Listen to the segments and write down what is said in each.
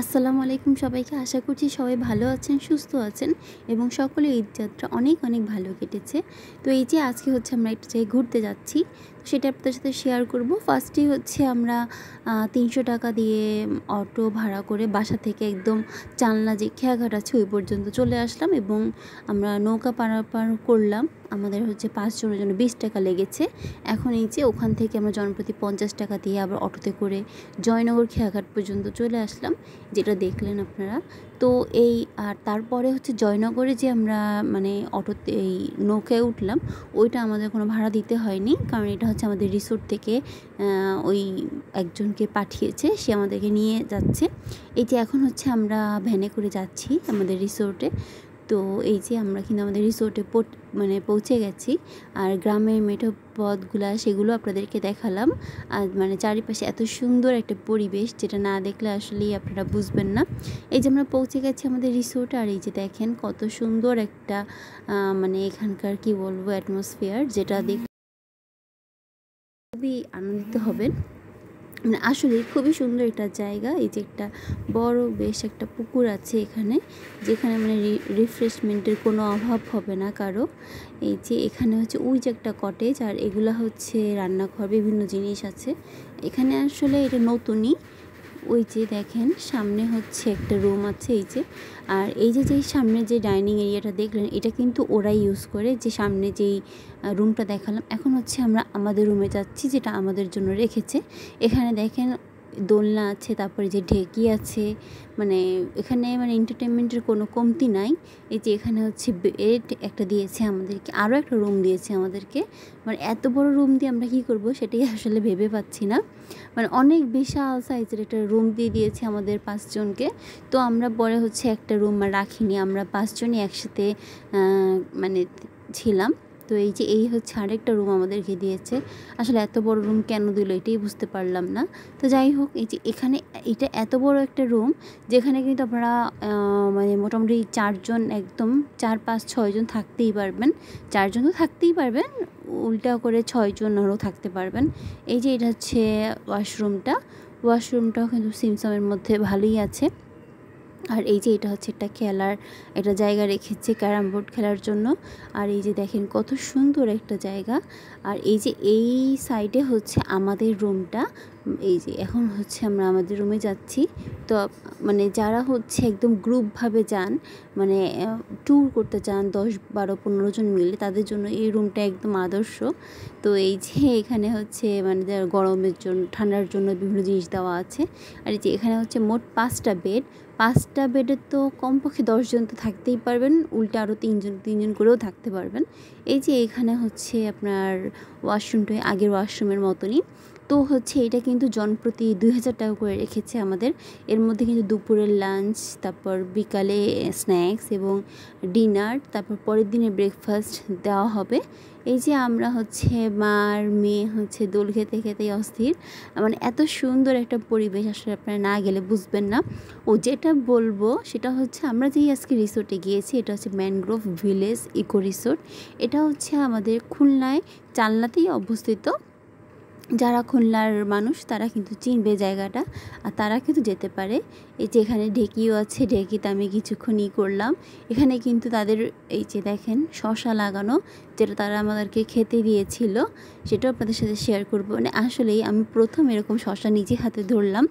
আসসালামু আলাইকুম সবাইকে। আশা করছি সবাই ভালো আছেন, সুস্থ আছেন এবং সকলে ঈদ যাত্রা অনেক ভালো কেটেছে। তো এই যে আজকে হচ্ছে আমরা একটা জায়গায় ঘুরতে যাচ্ছি, সেটা আপনাদের সাথে শেয়ার করব। ফার্স্টেই হচ্ছে আমরা ৩০০ টাকা দিয়ে অটো ভাড়া করে বাসা থেকে একদম চালনা যে খেয়াঘাট আছে ওই পর্যন্ত চলে আসলাম এবং আমরা নৌকা পারাপার করলাম। আমাদের হচ্ছে ৫ জনের জন্য ২০ টাকা লেগেছে। এখন এই যে ওখান থেকে আমরা জনপ্রতি ৫০ টাকা দিয়ে আবার অটোতে করে জয়নগর খেয়াঘাট পর্যন্ত চলে আসলাম, যেটা দেখলেন আপনারা। তো এই আর তারপরে হচ্ছে জয়নগরে যে আমরা অটোতে এই নৌকায় উঠলাম, ওইটা আমাদের কোনো ভাড়া দিতে হয়নি, কারণ এটা হচ্ছে আমাদের রিসোর্ট থেকে ওই একজনকে পাঠিয়েছে, সে আমাদেরকে নিয়ে যাচ্ছে। এই যে এখন হচ্ছে আমরা ভ্যানে করে যাচ্ছি আমাদের রিসোর্টে। তো এই যে আমরা কিন্তু আমাদের রিসোর্টে পৌঁছে গেছি। আর গ্রামের মেঠো পথগুলা সেগুলো আপনাদেরকে দেখালাম। আর চারিপাশে এত সুন্দর একটা পরিবেশ, যেটা না দেখলে আসলেই আপনারা বুঝবেন না। এই যে আমরা পৌঁছে গেছি আমাদের রিসোর্টে, আর এই যে দেখেন কত সুন্দর একটা এখানকার কি বলবো অ্যাটমসফিয়ার, যেটা দেখে খুবই আনন্দিত হবেন। আসলে খুবই সুন্দর একটা জায়গা। এই যে একটা বড় বেশ একটা পুকুর আছে এখানে, যেখানে রিফ্রেশমেন্টের কোনো অভাব হবে না কারো। এই যে এখানে হচ্ছে ওই যে একটা কটেজ, আর এগুলো হচ্ছে রান্নাঘর, বিভিন্ন জিনিস আছে এখানে। আসলে এটা নতুনই। ওই যে দেখেন সামনে হচ্ছে একটা রুম আছে এই যে। আর এই যে সামনে যে ডাইনিং এরিয়াটা দেখলেন, এটা কিন্তু ওরাই ইউজ করে, যে সামনে যেই রুমটা দেখালাম। এখন হচ্ছে আমরা আমাদের রুমে যাচ্ছি, যেটা আমাদের জন্য রেখেছে। এখানে দেখেন দোলনা আছে, তারপরে যে ঢেকি আছে, এখানে এন্টারটেনমেন্টের কোনো কমতি নাই। এই যে এখানে হচ্ছে বেড একটা দিয়েছে আমাদেরকে, আরও একটা রুম দিয়েছে আমাদেরকে। এত বড় রুম দিয়ে আমরা কী করব সেটাই আসলে ভেবে পাচ্ছি না। অনেক বিশাল সাইজের একটা রুম দিয়ে দিয়েছে আমাদের ৫ জনকে। তো আমরা পরে হচ্ছে একটা রুম রাখিনি, আমরা ৫ জনই একসাথে ছিলাম। তো এই হচ্ছে আরেকটা রুম আমাদেরকে দিয়েছে। আসলে এত বড় রুম কেন দিল এটাই বুঝতে পারলাম না। তো যাই হোক, এই যে এখানে এটা এত বড় একটা রুম, যেখানে কিন্তু আপনারা মোটামুটি 4 জন, একদম 4, 5, 6 জন থাকতেই পারবেন। 4 জন তো থাকতেই পারবেন, উল্টা করে 6 জন আরও থাকতে পারবেন। এই যে এটা হচ্ছে ওয়াশরুমটাও কিন্তু সিমসামের মধ্যে ভালোই আছে। আর এই যে এটা হচ্ছে একটা জায়গা রেখেছে ক্যারাম বোর্ড খেলার জন্য। আর এই যে দেখেন কত সুন্দর একটা জায়গা। আর এই যে এই সাইডে হচ্ছে আমাদের রুমটা। এই যে এখন হচ্ছে আমরা আমাদের রুমে যাচ্ছি। তো যারা হচ্ছে একদম গ্রুপভাবে যান, ট্যুর করতে চান 10, 12, 15 জন মিলে, তাদের জন্য এই রুমটা একদম আদর্শ। তো এই যে এখানে হচ্ছে গরমের জন্য, ঠান্ডার জন্য বিভিন্ন জিনিস দেওয়া আছে। আর এই যে এখানে হচ্ছে মোট 5টা বেড। 5টা বেডে তো কমপক্ষে 10 জন তো থাকতেই পারবেন, উল্টা আরও 3 জন করেও থাকতে পারবেন। এই যে এখানে হচ্ছে আপনার ওয়াশরুমটা আগের ওয়াশরুমের মতনই। তো হচ্ছে এটা কিন্তু জনপ্রতি 2000 টাকা করে রেখেছে আমাদের। এর মধ্যে কিন্তু দুপুরের লাঞ্চ, তারপর বিকালে স্ন্যাক্স এবং ডিনার, তারপর পরের দিনে ব্রেকফাস্ট দেওয়া হবে। এই যে আমরা হচ্ছে মা আর মেয়ে হচ্ছে দোল খেতে খেতেই অস্থির। এত সুন্দর একটা পরিবেশ, আসলে আপনারা না গেলে বুঝবেন না। যেটা বলবো সেটা হচ্ছে, আমরা যেই আজকে রিসোর্টে গিয়েছি, এটা হচ্ছে ম্যানগ্রোভ ভিলেজ ইকো রিসোর্ট। এটা হচ্ছে আমাদের খুলনায় চালনাতেই অবস্থিত। যারা খুলনার মানুষ তারা কিন্তু চিনবে জায়গাটা, আর তারা কিন্তু যেতে পারে। এই যে এখানে ঢেকিও আছে, ঢেকিতে আমি কিছুক্ষণই করলাম। এখানে কিন্তু তাদের এই যে দেখেন শশা লাগানো, যেটা তারা আমাদেরকে খেতে দিয়েছিল, সেটাও আপনাদের সাথে শেয়ার করব। আসলেই আমি প্রথম এরকম শশা নিজে হাতে ধরলাম,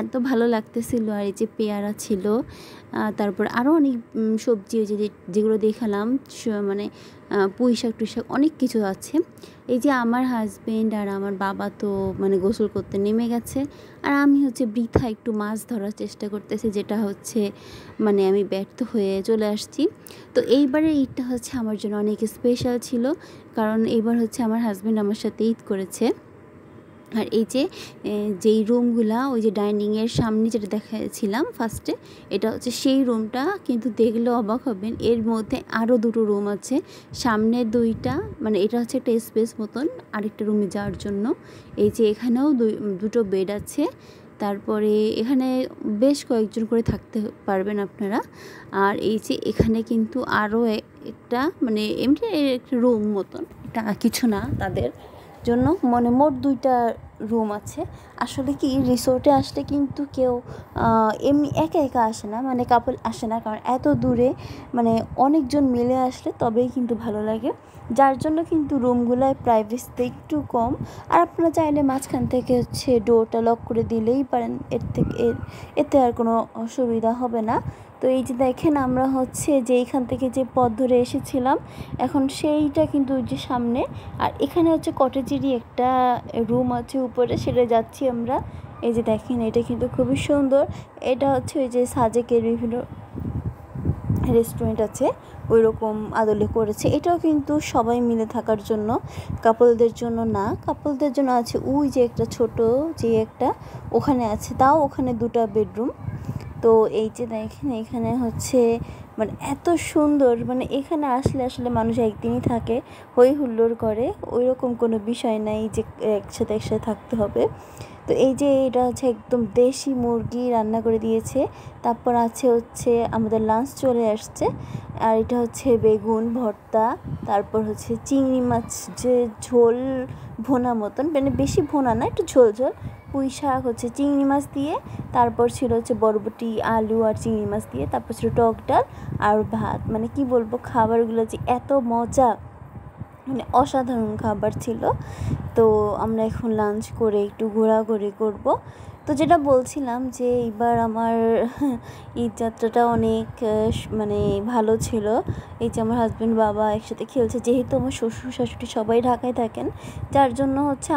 এত ভালো লাগতেছিল। আর এই যে পেয়ারা ছিল, তারপর আরও অনেক সবজি, ওই যেগুলো দেখালাম, পুঁই শাক টুই শাক অনেক কিছু আছে। এই যে আমার হাজবেন্ড আর আমার বাবা তো গোসল করতে নেমে গেছে, আর আমি হচ্ছে বৃথা একটু মাছ ধরার চেষ্টা করতেছি, যেটা হচ্ছে আমি ব্যর্থ হয়ে চলে আসছি। তো এইবারের ঈদটা হচ্ছে আমার জন্য অনেক স্পেশাল ছিল, কারণ এইবার হচ্ছে আমার হাজবেন্ড আমার সাথে ঈদ করেছে। আর এই যে যেই রুমগুলা, ওই যে ডাইনিংয়ের সামনে যেটা দেখাচ্ছিলাম ফার্স্টে, এটা হচ্ছে সেই রুমটা। কিন্তু দেখলেও অবাক হবেন, এর মধ্যে আরও 2টো রুম আছে। সামনে 2টা, এটা হচ্ছে একটা স্পেস মতন আরেকটা রুমে যাওয়ার জন্য। এই যে এখানেও 2টো বেড আছে। তারপরে এখানে বেশ কয়েকজন করে থাকতে পারবেন আপনারা। আর এই যে এখানে কিন্তু আরও একটা এমনি একটা রুম মতন, এটা কিছু না তাদের জন্য, মোট 2টা রুম আছে। আসলে কি রিসোর্টে আসলে কিন্তু কেউ এমনি একা একা আসে না, মানে কাপল আসে না, কারণ এত দূরে মানে অনেকজন মিলে আসলে তবেই কিন্তু ভালো লাগে, যার জন্য কিন্তু রুমগুলোয় প্রাইভেসিতে একটু কম। আর আপনারা চাইলে মাঝখান থেকে হচ্ছে ডোরটা লক করে দিলেই পারেন, এতে আর কোনো অসুবিধা হবে না। তো এই যে দেখেন আমরা হচ্ছে যে এইখান থেকে যে পথ ধরে এসেছিলাম এখন সেইটা কিন্তু ওই যে সামনে, আর এখানে হচ্ছে কটেজেরই একটা রুম আছে উপরে, সেটা যাচ্ছি আমরা। এই যে দেখেন এটা কিন্তু খুবই সুন্দর। এটা হচ্ছে ওই যে সাজেকের বিভিন্ন রেস্টুরেন্ট আছে ওই রকম আদলে করেছে। এটাও কিন্তু সবাই মিলে থাকার জন্য, কাপলদের জন্য না। কাপলদের জন্য আছে ওই যে একটা ছোট যে একটা ওখানে আছে, তাও ওখানে 2টা বেডরুম। তো এই যে দেখেন এখানে হচ্ছে মানে এত সুন্দর, মানে এখানে আসলে আসলে মানুষ একদিনই থাকে, হই হুল্লোড় করে, ওই রকম কোনো বিষয় নাই যে একসাথে থাকতে হবে। তো এই যে এটা হচ্ছে একদম দেশি মুরগি রান্না করে দিয়েছে। তারপর আছে হচ্ছে আমাদের লাঞ্চ চলে আসছে, আর এটা হচ্ছে বেগুন ভর্তা, তারপর হচ্ছে চিংড়ি মাছ যে ঝোল ভোনা মতন, মানে বেশি ভোনা না, একটু ঝোল ঝোল, পুঁই শাক হচ্ছে চিংড়ি মাছ দিয়ে, তারপর ছিল হচ্ছে বরবটি আলু আর চিংড়ি মাছ দিয়ে, তারপর ছিল টক ডাল আর ভাত। মানে কি বলবো, খাবারগুলো যে এত মজা, মানে অসাধারণ খাবার ছিল। তো আমরা এখন লাঞ্চ করে একটু ঘোরাঘুরি করব। তো যেটা বলছিলাম যে এইবার আমার ঈদ যাত্রাটা অনেক মানে ভালো ছিল। এই যে আমার হাজব্যান্ড বাবা একসাথে খেলছে, যেহেতু আমার শ্বশুর শাশুড়ি সবাই ঢাকায় থাকেন, যার জন্য হচ্ছে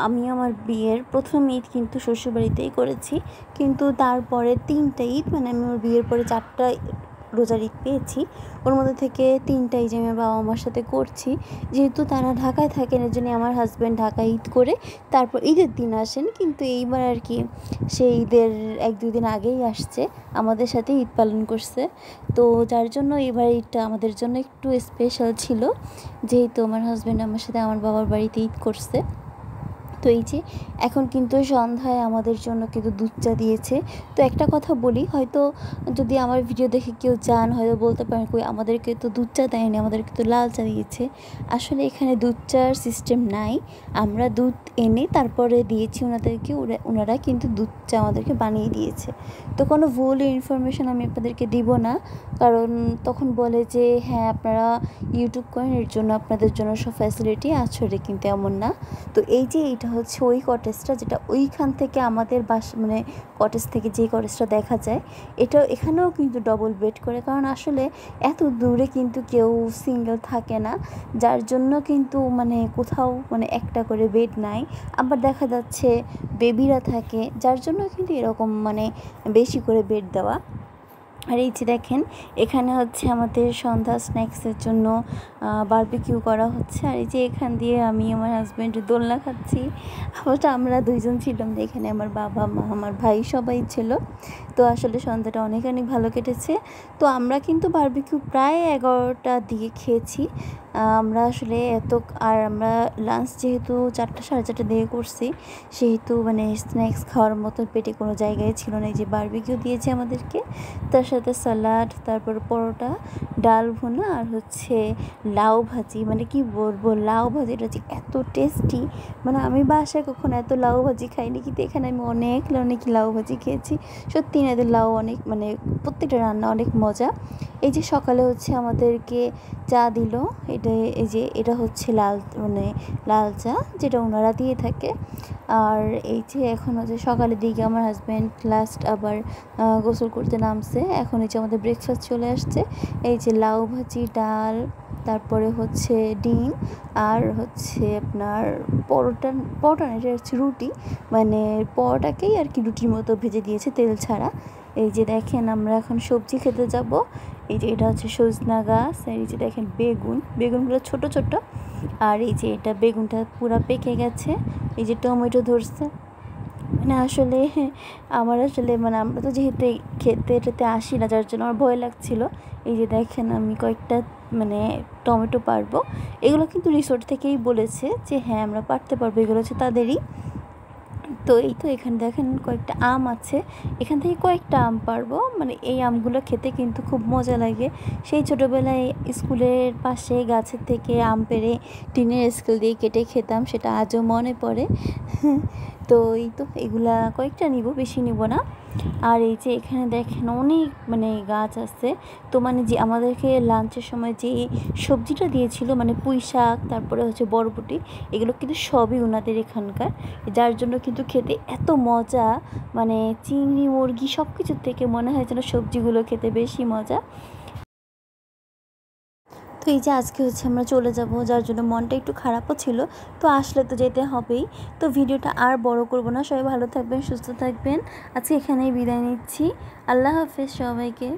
আমি আমার বিয়ের প্রথম ঈদ কিন্তু শ্বশুরবাড়িতেই করেছি, কিন্তু তারপরে 3টা ঈদ, মানে আমি আমার বিয়ের পরে 4টা রোজার ঈদ পেয়েছি, ওর মধ্যে থেকে 3টাই যে আমার বাবা মার সাথে করছি। যেহেতু তারা ঢাকায় থাকেন এর জন্য আমার হাজব্যান্ড ঢাকায় ঈদ করে তারপর ঈদের দিন আসেন, কিন্তু এইবার আর কি সে ঈদের 1-2 দিন আগেই আসছে, আমাদের সাথে ঈদ পালন করছে। তো যার জন্য এবার ঈদটা আমাদের জন্য একটু স্পেশাল ছিল, যেহেতু আমার হাজব্যান্ড আমার সাথে আমার বাবার বাড়িতে ঈদ করছে। তো এই যে এখন কিন্তু সন্ধ্যায় আমাদের জন্য কিন্তু দুধ চা দিয়েছে। তো একটা কথা বলি, হয়তো যদি আমার ভিডিও দেখে কেউ যান হয়তো বলতে পারেন কই আমাদেরকে তো দুধ চা দেয়নি, আমাদেরকে তো লাল চা দিয়েছে। আসলে এখানে দুধ চার সিস্টেম নাই, আমরা দুধ এনে তারপরে দিয়েছি ওনাদেরকে, ওনারা কিন্তু দুধ চা আমাদেরকে বানিয়ে দিয়েছে। তো কোনো ভুল ইনফরমেশান আমি আপনাদেরকে দিব না, কারণ তখন বলে যে হ্যাঁ আপনারা ইউটিউব করেন এর জন্য আপনাদের জন্য সব ফ্যাসিলিটি আসলে কিন্তু এমন না। তো এই যে এইটা হচ্ছে ওই কটেজটা, যেটা ওইখান থেকে আমাদের মানে কটেজ থেকে যেই কটেজটা দেখা যায়, এখানেও কিন্তু ডবল বেড করে, কারণ আসলে এত দূরে কিন্তু কেউ সিঙ্গেল থাকে না, যার জন্য কিন্তু মানে কোথাও মানে একটা করে বেড নাই। আবার দেখা যাচ্ছে বেবিরা থাকে, যার জন্য কিন্তু এরকম মানে বেশি করে বেড দেওয়া। আর এই যে দেখেন এখানে হচ্ছে আমাদের সন্ধ্যা স্ন্যাক্সের জন্য বারবিকিউ করা হচ্ছে, আর এই যে এখান দিয়ে আমি আমার হাজব্যান্ড দোলনা খাচ্ছি। অবশ্য আমরা 2জন ছিলাম, এখানে আমার বাবা মা আমার ভাই সবাই ছিল। তো আসলে সন্ধ্যাটা অনেক ভালো কেটেছে। তো আমরা কিন্তু বারবিকিউ প্রায় 11টার দিকে খেয়েছি আমরা আসলে আর আমরা লাঞ্চ যেহেতু 4টা 4:30 দিকে করছি, সেহেতু মানে স্ন্যাক্স খাওয়ার মতো পেটে কোনো জায়গায় ছিল না। এই যে বারবিকিউ দিয়েছে আমাদেরকে, তার সাথে স্যালাড, তারপর পরোটা, ডাল ভুনা আর হচ্ছে লাউ ভাজি। মানে কি বলবো, লাউ ভাজিটা যে এত টেস্টি, মানে আমি বাসায় কখনো এত লাউ ভাজি খাইনি, কিন্তু এখানে আমি অনেক লাউ ভাজি খেয়েছি। সত্যি না, এদের লাউ অনেক মানে প্রত্যেকটা রান্না অনেক মজা। এই যে সকালে হচ্ছে আমাদেরকে চা দিল, এটা হচ্ছে লাল চা, যেটা ওনারা দিয়ে থাকে। আর এই যে এখন হচ্ছে সকালের দিকে আমার হাজব্যান্ড লাস্ট আবার গোসল করতে নামছে। এখন এই যে আমাদের ব্রেকফাস্ট চলে আসছে, এই যে লাউ ভাজি, ডাল, তারপরে হচ্ছে ডিম, আর হচ্ছে আপনার পরোটা না, এটা হচ্ছে রুটি, মানে পরোটাকেই আর কি রুটির মতো ভেজে দিয়েছে তেল ছাড়া। এই যে দেখেন আমরা এখন সবজি খেতে যাব। এই যে এটা হচ্ছে সজনা গাছ, আর এই যে দেখেন বেগুনগুলো ছোট ছোট, আর এই যে এটা বেগুনটা পুরো পেকে গেছে। এই যে টমেটো ধরছে, মানে আসলে মানে আমরা তো যেহেতু এটাতে আসি না, যার জন্য আমার ভয় লাগছিল। এই যে দেখেন আমি কয়েকটা মানে টমেটো পারবো, এগুলো কিন্তু রিসোর্ট থেকেই বলেছে যে হ্যাঁ আমরা পারতে পারবো, এগুলো হচ্ছে তাদেরই। তো এই তো এখানে দেখেন কয়েকটা আম আছে, এখান থেকে কয়েকটা আম পারবো। মানে এই আমগুলো খেতে কিন্তু খুব মজা লাগে। সেই ছোটোবেলায় স্কুলের পাশে গাছের থেকে আম পেড়ে টিনের স্কেল দিয়ে কেটে খেতাম, সেটা আজও মনে পড়ে। তো এই তো এগুলা কয়েকটা নিব, বেশি নিব না। আর এই যে এখানে দেখেন অনেক মানে গাছ আছে। তো মানে যে আমাদেরকে লাঞ্চের সময় যে সবজিটা দিয়েছিল, মানে পুঁই শাক, তারপরে হচ্ছে বরবটি, এগুলো কিন্তু সবই ওনাদের এখানকার, যার জন্য কিন্তু খেতে এত মজা। মানে চিংড়ি মুরগি সব কিছুর থেকে মনে হয় যেন সবজিগুলো খেতে বেশি মজা। তো এই যে আজকে হচ্ছে আমরা চলে যাব, যার জন্য মনটা একটু খারাপও ছিল। তো আসলে তো যেতে হবেই। তো ভিডিওটা আর বড় করব না, সবাই ভালো থাকবেন, সুস্থ থাকবেন। আজকে এখানেই বিদায় নিচ্ছি। আল্লাহ হাফেজ সবাইকে।